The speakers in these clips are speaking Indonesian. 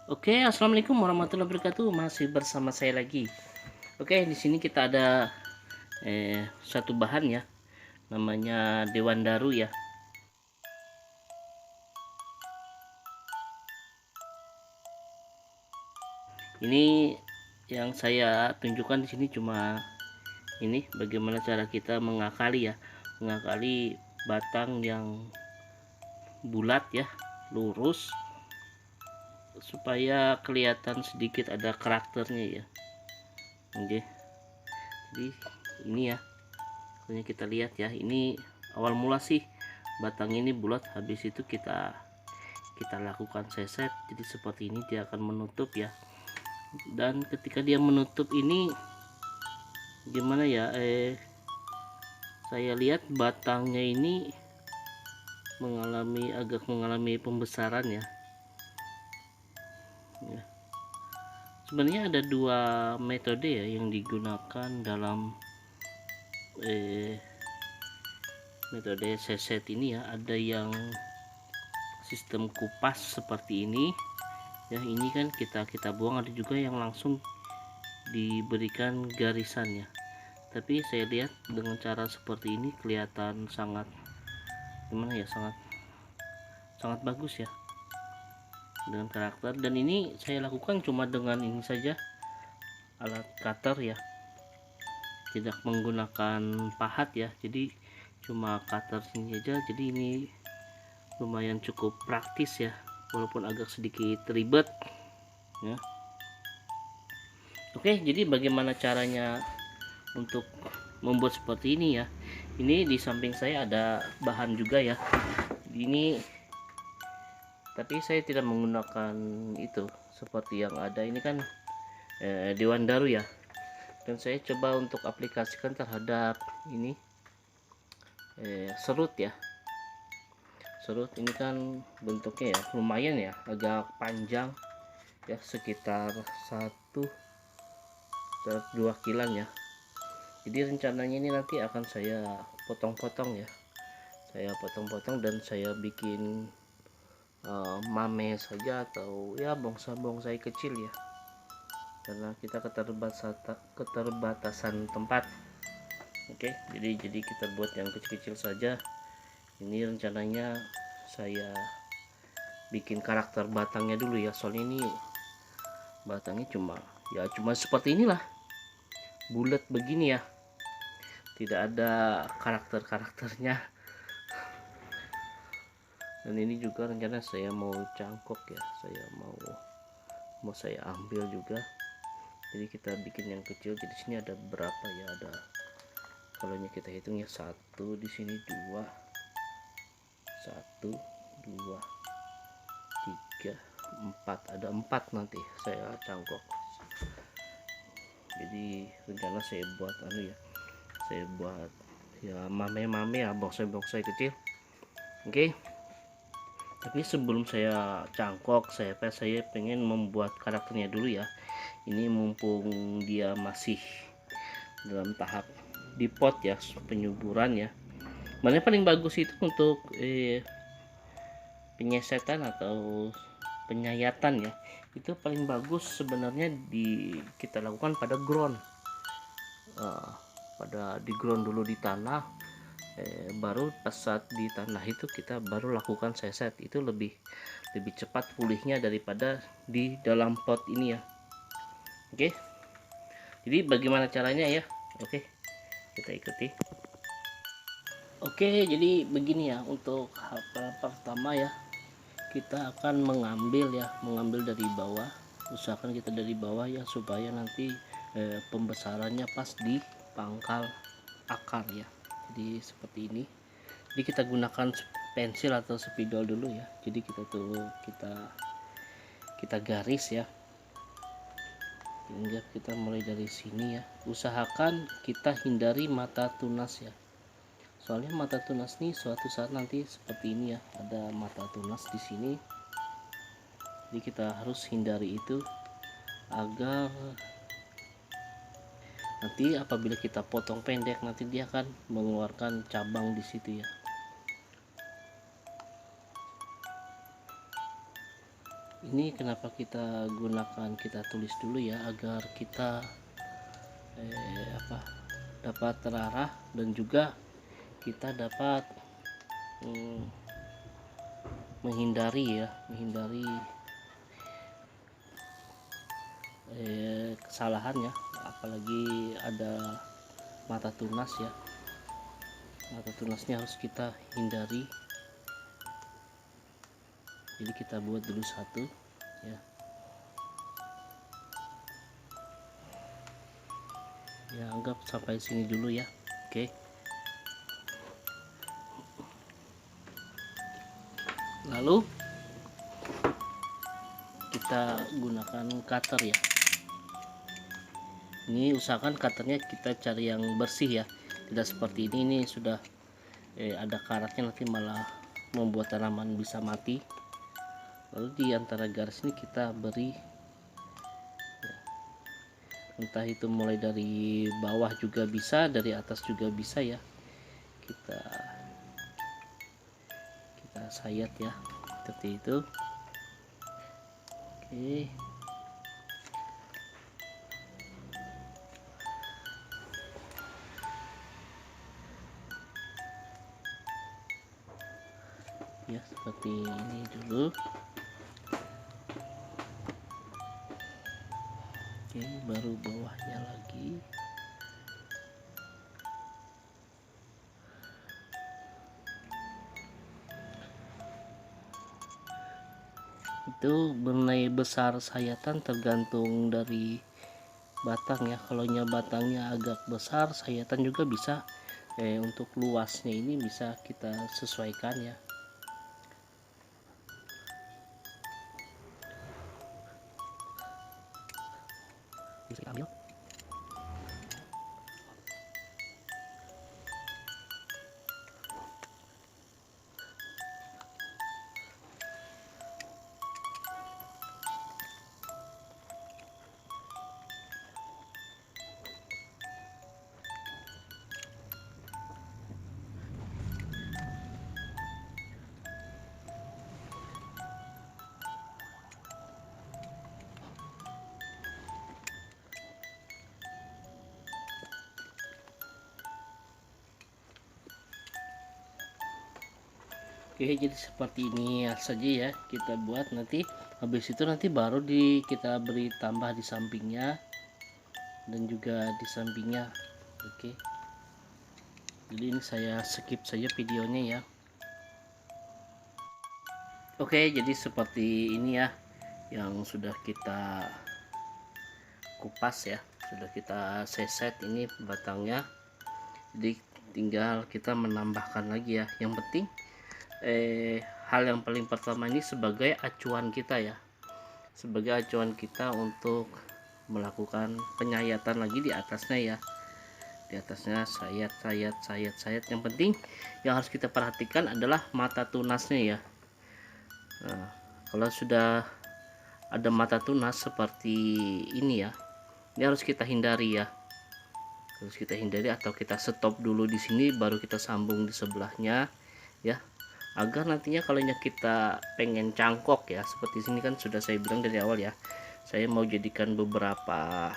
Oke, assalamualaikum warahmatullahi wabarakatuh. Masih bersama saya lagi. Oke, di sini kita ada satu bahan ya, namanya Dewan Daru ya. Ini yang saya tunjukkan di sini cuma ini bagaimana cara kita mengakali ya, mengakali batang yang bulat ya, lurus supaya kelihatan sedikit ada karakternya ya. Oke. Jadi ini ya, hanya kita lihat ya, ini awal mula sih batang ini bulat, habis itu kita lakukan seset, jadi seperti ini dia akan menutup ya. Dan ketika dia menutup ini gimana ya, saya lihat batangnya ini agak mengalami pembesaran ya. Sebenarnya ada dua metode ya yang digunakan dalam metode seset ini ya. Ada yang sistem kupas seperti ini ya, ini kan kita buang. Ada juga yang langsung diberikan garisan ya, tapi saya lihat dengan cara seperti ini kelihatan sangat gimana ya, sangat bagus ya dengan karakter. Dan ini saya lakukan cuma dengan ini saja, alat cutter ya, tidak menggunakan pahat ya, jadi cuma cutter sini aja. Jadi ini lumayan cukup praktis ya, walaupun agak sedikit ribet ya. Oke, jadi bagaimana caranya untuk membuat seperti ini ya. Ini di samping saya ada bahan juga ya, ini tapi saya tidak menggunakan itu seperti yang ada ini kan Dewan Daru ya, dan saya coba untuk aplikasikan terhadap ini serut ya. Serut ini kan bentuknya ya lumayan ya, agak panjang ya, sekitar 1-2 kilan ya. Jadi rencananya ini nanti akan saya potong-potong ya, saya potong-potong dan saya bikin mame saja atau ya bonsai kecil ya, karena kita keterbatasan tempat. Oke, jadi kita buat yang kecil-kecil saja. Ini rencananya saya bikin karakter batangnya dulu ya, soalnya ini batangnya cuma seperti inilah, bulat begini ya, tidak ada karakternya. Dan ini juga rencana saya mau cangkok ya, saya mau saya ambil juga. Jadi kita bikin yang kecil. Jadi sini ada berapa ya, ada, kalau kita hitung ya, satu di sini, dua, 1, 2, 3, 4, ada 4 nanti saya cangkok. Jadi rencana saya buat ya, saya buat ya mame ya, bonsai kecil. Oke. Tapi sebelum saya cangkok, saya pengen membuat karakternya dulu ya. Ini mumpung dia masih dalam tahap di pot ya, penyuburan ya. Mana paling bagus itu untuk penyesetan atau penyayatan ya, itu paling bagus sebenarnya kita lakukan pada ground, di ground dulu di tanah, baru pas saat di tanah itu kita baru lakukan seset. Itu lebih cepat pulihnya daripada di dalam pot ini ya. Oke, jadi bagaimana caranya ya, oke kita ikuti. Oke, jadi begini ya, untuk hal pertama ya, kita akan mengambil dari bawah. Usahakan kita dari bawah ya, supaya nanti pembesarannya pas di pangkal akar ya. Jadi seperti ini. Jadi kita gunakan pensil atau spidol dulu ya. Jadi kita garis ya, hingga kita mulai dari sini ya. Usahakan kita hindari mata tunas ya, soalnya mata tunas nih suatu saat nanti seperti ini ya, ada mata tunas di sini. Jadi kita harus hindari itu, agar nanti apabila kita potong pendek, nanti dia akan mengeluarkan cabang di situ ya. Ini kenapa kita gunakan, kita tulis dulu ya, agar kita dapat terarah dan juga kita dapat menghindari kesalahan ya, apalagi ada mata tunas ya. Mata tunasnya harus kita hindari, jadi kita buat dulu satu ya. Ya, anggap sampai sini dulu ya. Oke. Lalu kita gunakan cutter ya. Ini usahakan cutternya kita cari yang bersih ya, tidak seperti ini sudah ada karatnya, nanti malah membuat tanaman bisa mati. Lalu di antara garis ini kita beri ya, entah itu mulai dari bawah juga bisa, dari atas juga bisa ya, kita sayat ya, seperti itu. Oke. Ya, seperti ini dulu. Oke, baru bawahnya lagi. Itu mengenai besar sayatan tergantung dari batang ya. Kalau batangnya agak besar, sayatan juga bisa. Untuk luasnya ini bisa kita sesuaikan ya. Bisa ambil. Oke, jadi seperti ini saja ya kita buat. Nanti habis itu baru kita beri tambah di sampingnya dan juga di sampingnya. Oke, jadi ini saya skip saja videonya ya. Oke, jadi seperti ini ya yang sudah kita kupas ya, sudah kita seset ini batangnya. Jadi tinggal kita menambahkan lagi ya. Yang penting hal yang paling pertama ini sebagai acuan kita ya, sebagai acuan kita untuk melakukan penyayatan lagi di atasnya ya, di atasnya sayat. Yang penting yang harus kita perhatikan adalah mata tunasnya ya. Nah, kalau sudah ada mata tunas seperti ini ya, ini harus kita hindari ya, harus kita hindari, atau kita stop dulu di sini baru kita sambung di sebelahnya ya, agar nantinya kalau kita pengen cangkok ya, seperti sini kan sudah saya bilang dari awal ya, saya mau jadikan beberapa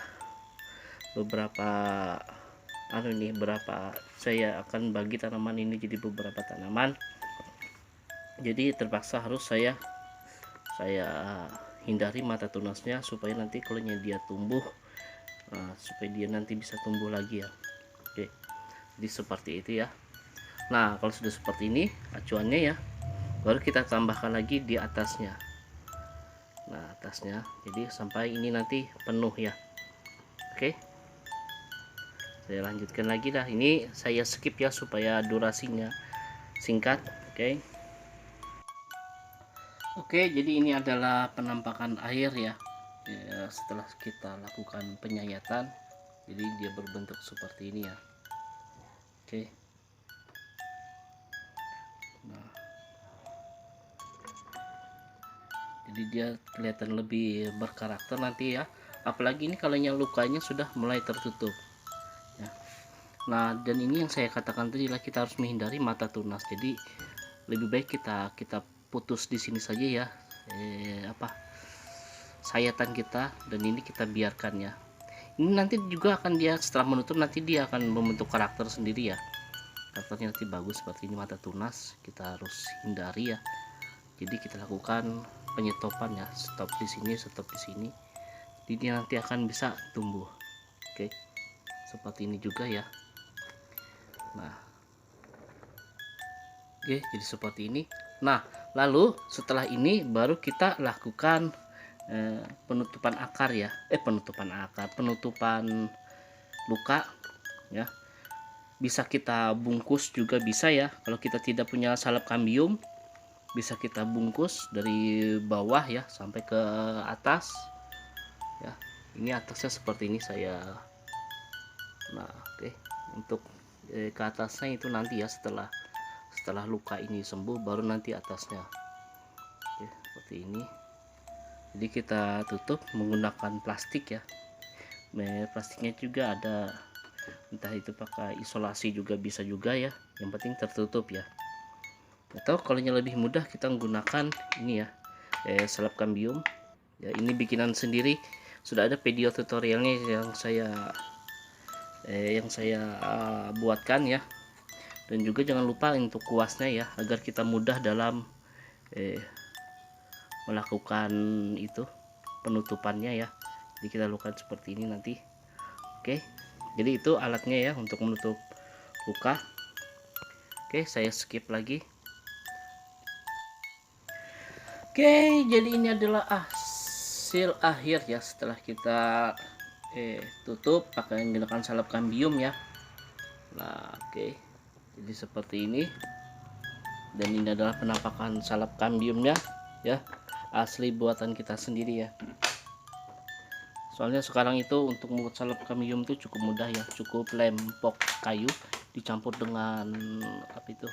saya akan bagi tanaman ini jadi beberapa tanaman. Jadi terpaksa harus saya hindari mata tunasnya supaya nanti kalau dia tumbuh, supaya dia nanti bisa tumbuh lagi ya. Oke, jadi seperti itu ya. Nah, kalau sudah seperti ini acuannya ya, baru kita tambahkan lagi di atasnya. Nah, atasnya, jadi sampai ini nanti penuh ya. Oke, saya lanjutkan lagi dah. Ini saya skip ya supaya durasinya singkat. Oke, jadi ini adalah penampakan air ya, setelah kita lakukan penyayatan. Jadi dia berbentuk seperti ini ya. Oke. Nah, jadi dia kelihatan lebih berkarakter nanti ya, apalagi ini kalau lukanya sudah mulai tertutup ya. Nah, dan ini yang saya katakan tadi lah, kita harus menghindari mata tunas. Jadi lebih baik kita putus di sini saja ya, sayatan kita, dan ini kita biarkan ya. Ini nanti juga akan dia setelah menutup nanti dia akan membentuk karakter sendiri ya. Karakternya nanti bagus seperti ini, mata tunas kita harus hindari ya. Jadi kita lakukan penyetopan ya, stop di sini, stop di sini. Jadi dia nanti akan bisa tumbuh. Oke. Seperti ini juga ya. Nah. Oke, jadi seperti ini. Nah, lalu setelah ini baru kita lakukan penutupan akar ya, penutupan luka ya. Bisa kita bungkus juga bisa ya, kalau kita tidak punya salep kambium bisa kita bungkus dari bawah ya sampai ke atas ya. Ini atasnya seperti ini saya. Nah oke, untuk ke atasnya itu nanti ya, setelah luka ini sembuh baru nanti atasnya. Oke, seperti ini. Jadi kita tutup menggunakan plastik ya. Plastiknya juga ada, entah itu pakai isolasi juga bisa juga ya, yang penting tertutup ya. Atau kalau yang lebih mudah kita menggunakan ini ya, salep kambium ya. Ini bikinan sendiri, sudah ada video tutorialnya yang saya buatkan ya. Dan juga jangan lupa untuk kuasnya ya, agar kita mudah dalam melakukan itu penutupannya ya. Jadi kita lakukan seperti ini nanti. Oke, jadi itu alatnya ya untuk menutup luka. Oke, saya skip lagi. Oke, jadi ini adalah hasil akhir ya setelah kita tutup pakai menggunakan salep kambium ya. Nah oke, jadi seperti ini. Dan ini adalah penampakan salep kambiumnya ya, asli buatan kita sendiri ya. Soalnya sekarang itu untuk membuat salep kambium itu cukup mudah ya, cukup lempok kayu dicampur dengan apa itu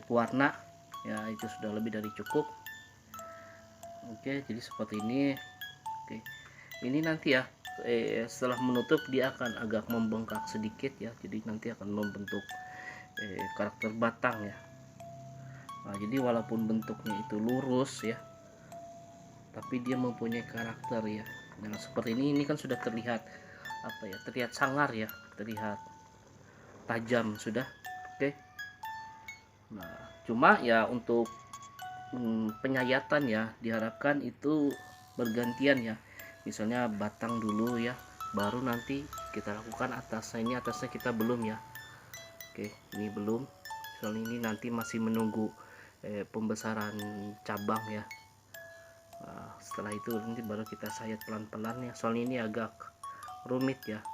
pewarna ya, itu sudah lebih dari cukup. Oke, jadi seperti ini. Oke, ini nanti ya setelah menutup dia akan agak membengkak sedikit ya, jadi nanti akan membentuk karakter batang ya. Nah, jadi walaupun bentuknya itu lurus ya, tapi dia mempunyai karakter ya. Nah seperti ini kan sudah terlihat apa ya, terlihat sangar ya, terlihat tajam sudah. Oke, nah cuma ya untuk penyayatan ya diharapkan itu bergantian ya, misalnya batang dulu ya, baru nanti kita lakukan atasnya. Ini atasnya kita belum ya. Oke, ini belum, soalnya ini nanti masih menunggu pembesaran cabang ya. Nah, setelah itu nanti baru kita sayat pelan-pelan ya, soalnya ini agak rumit ya,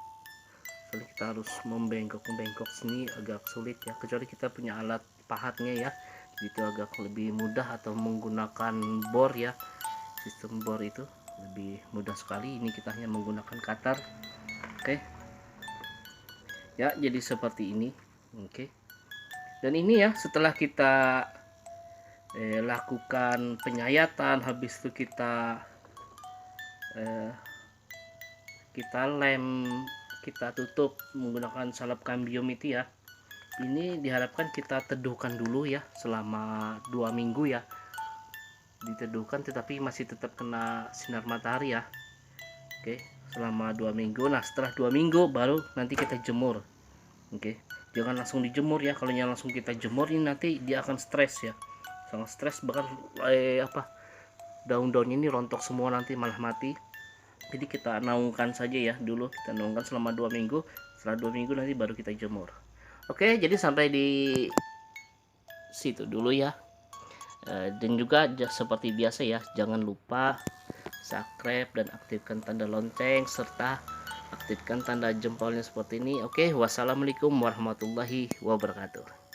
soalnya kita harus membengkok sini agak sulit ya, kecuali kita punya alat pahatnya ya, itu agak lebih mudah, atau menggunakan bor ya, sistem bor itu lebih mudah sekali. Ini kita hanya menggunakan cutter. Oke ya, jadi seperti ini. Oke, dan ini ya setelah kita lakukan penyayatan, habis itu kita lem, kita tutup menggunakan salep kambium itu ya. Ini diharapkan kita teduhkan dulu ya selama 2 minggu ya, diteduhkan tetapi masih tetap kena sinar matahari ya. Oke, selama 2 minggu. Nah setelah 2 minggu baru nanti kita jemur. Oke, jangan langsung dijemur ya, kalau langsung kita jemur ini nanti dia akan stres ya, sangat stres, bahkan daun-daunnya ini rontok semua, nanti malah mati. Jadi kita naungkan saja ya dulu, kita naungkan selama 2 minggu. Setelah 2 minggu nanti baru kita jemur. Oke, jadi sampai di situ dulu ya. Dan juga seperti biasa ya, jangan lupa subscribe dan aktifkan tanda lonceng serta aktifkan tanda jempolnya seperti ini. Oke, wassalamualaikum warahmatullahi wabarakatuh.